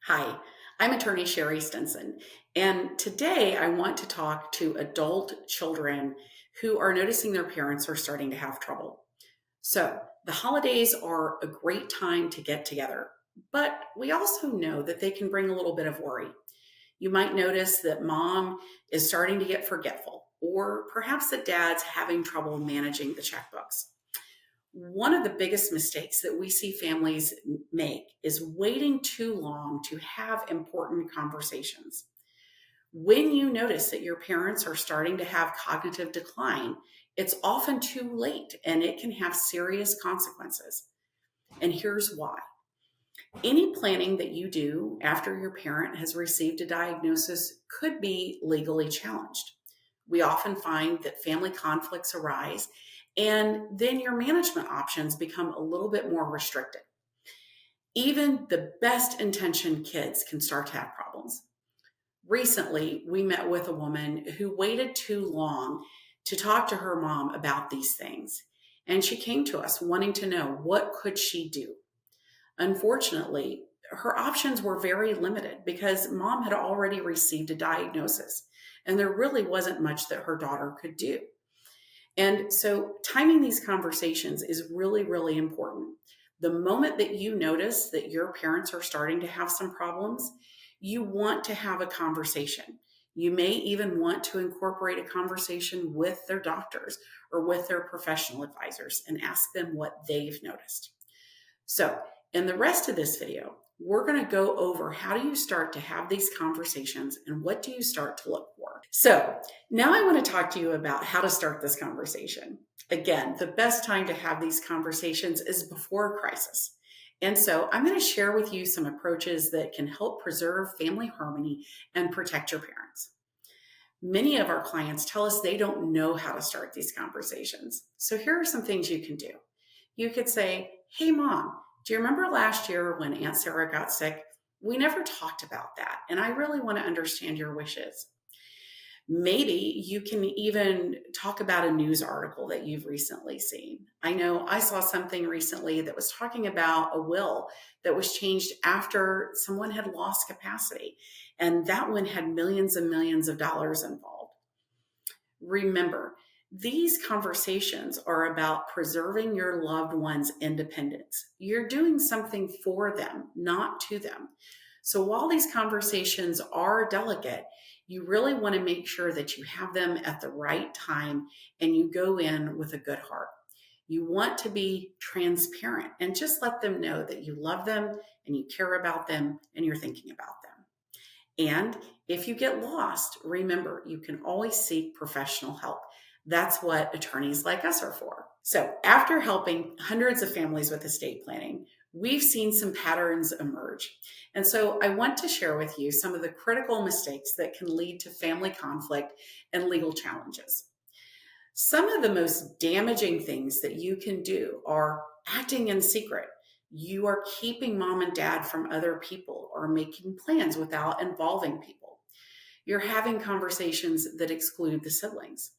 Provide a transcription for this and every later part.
Hi, I'm attorney Sherry Stinson, and today I want to talk to adult children who are noticing their parents are starting to have trouble. So, the holidays are a great time to get together, but we also know that they can bring a little bit of worry. You might notice that mom is starting to get forgetful, or perhaps that dad's having trouble managing the checkbooks. One of the biggest mistakes that we see families make is waiting too long to have important conversations. When you notice that your parents are starting to have cognitive decline, it's often too late and it can have serious consequences. And here's why. Any planning that you do after your parent has received a diagnosis could be legally challenged. We often find that family conflicts arise, and then your management options become a little bit more restricted. Even the best intentioned kids can start to have problems. Recently, we met with a woman who waited too long to talk to her mom about these things, and she came to us wanting to know what could she do. Unfortunately, her options were very limited because mom had already received a diagnosis and there really wasn't much that her daughter could do. And so, timing these conversations is really, really important. The moment that you notice that your parents are starting to have some problems, you want to have a conversation. You may even want to incorporate a conversation with their doctors or with their professional advisors and ask them what they've noticed. So, in the rest of this video, we're going to go over how do you start to have these conversations and what do you start to look for. So, now I want to talk to you about how to start this conversation. Again, the best time to have these conversations is before a crisis. And so, I'm going to share with you some approaches that can help preserve family harmony and protect your parents. Many of our clients tell us they don't know how to start these conversations. So, here are some things you can do. You could say, "Hey, mom, do you remember last year when Aunt Sarah got sick? We never talked about that, and I really want to understand your wishes." Maybe you can even talk about a news article that you've recently seen. I know I saw something recently that was talking about a will that was changed after someone had lost capacity, and that one had millions and millions of dollars involved. Remember, these conversations are about preserving your loved one's independence. You're doing something for them, not to them. So while these conversations are delicate, you really want to make sure that you have them at the right time and you go in with a good heart. You want to be transparent and just let them know that you love them and you care about them and you're thinking about them. And if you get lost, remember, you can always seek professional help. That's what attorneys like us are for. So, after helping hundreds of families with estate planning, we've seen some patterns emerge. And so, I want to share with you some of the critical mistakes that can lead to family conflict and legal challenges. Some of the most damaging things that you can do are acting in secret. You are keeping mom and dad from other people or making plans without involving people. You're having conversations that exclude the siblings.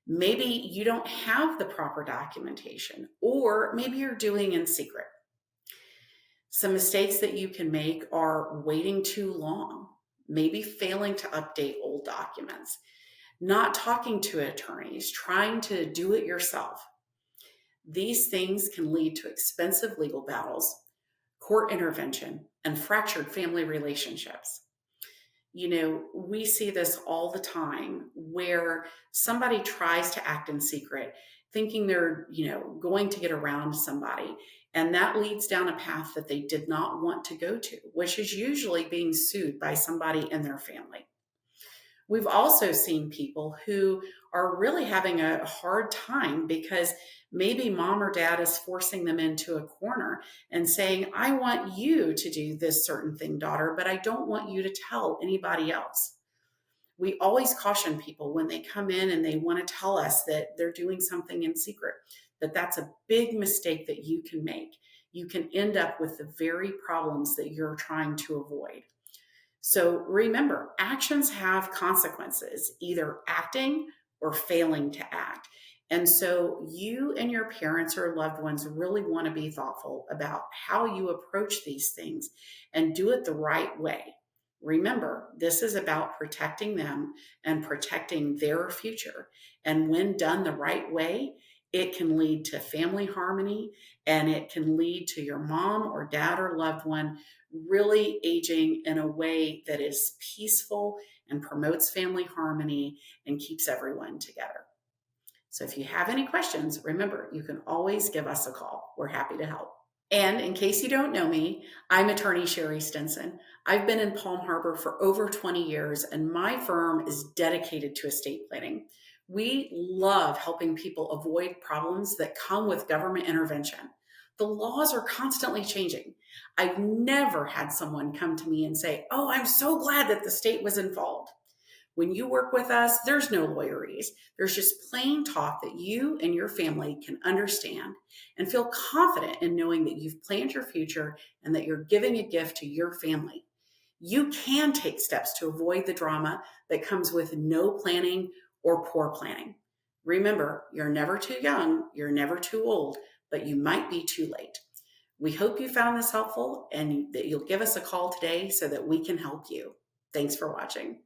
Maybe you don't have the proper documentation, or maybe you're doing in secret. Some mistakes that you can make are waiting too long, maybe failing to update old documents, not talking to attorneys, trying to do it yourself. These things can lead to expensive legal battles, court intervention, and fractured family relationships. You know, we see this all the time where somebody tries to act in secret, thinking they're, going to get around somebody. And that leads down a path that they did not want to go to, which is usually being sued by somebody in their family. We've also seen people who are really having a hard time because maybe mom or dad is forcing them into a corner and saying, "I want you to do this certain thing, daughter, but I don't want you to tell anybody else." We always caution people when they come in and they want to tell us that they're doing something in secret, that that's a big mistake that you can make. You can end up with the very problems that you're trying to avoid. So remember, actions have consequences, either acting or failing to act. And so you and your parents or loved ones really want to be thoughtful about how you approach these things and do it the right way. Remember, this is about protecting them and protecting their future. And when done the right way, it can lead to family harmony, and it can lead to your mom or dad or loved one really aging in a way that is peaceful and promotes family harmony and keeps everyone together. So if you have any questions, remember, you can always give us a call. We're happy to help. And in case you don't know me, I'm attorney Sherry Stinson. I've been in Palm Harbor for over 20 years, and my firm is dedicated to estate planning. We love helping people avoid problems that come with government intervention. The laws are constantly changing. I've never had someone come to me and say, "Oh, I'm so glad that the state was involved." When you work with us, there's no lawyeries. There's just plain talk that you and your family can understand and feel confident in knowing that you've planned your future and that you're giving a gift to your family. You can take steps to avoid the drama that comes with no planning or poor planning. Remember, you're never too young, you're never too old, but you might be too late. We hope you found this helpful and that you'll give us a call today so that we can help you. Thanks for watching.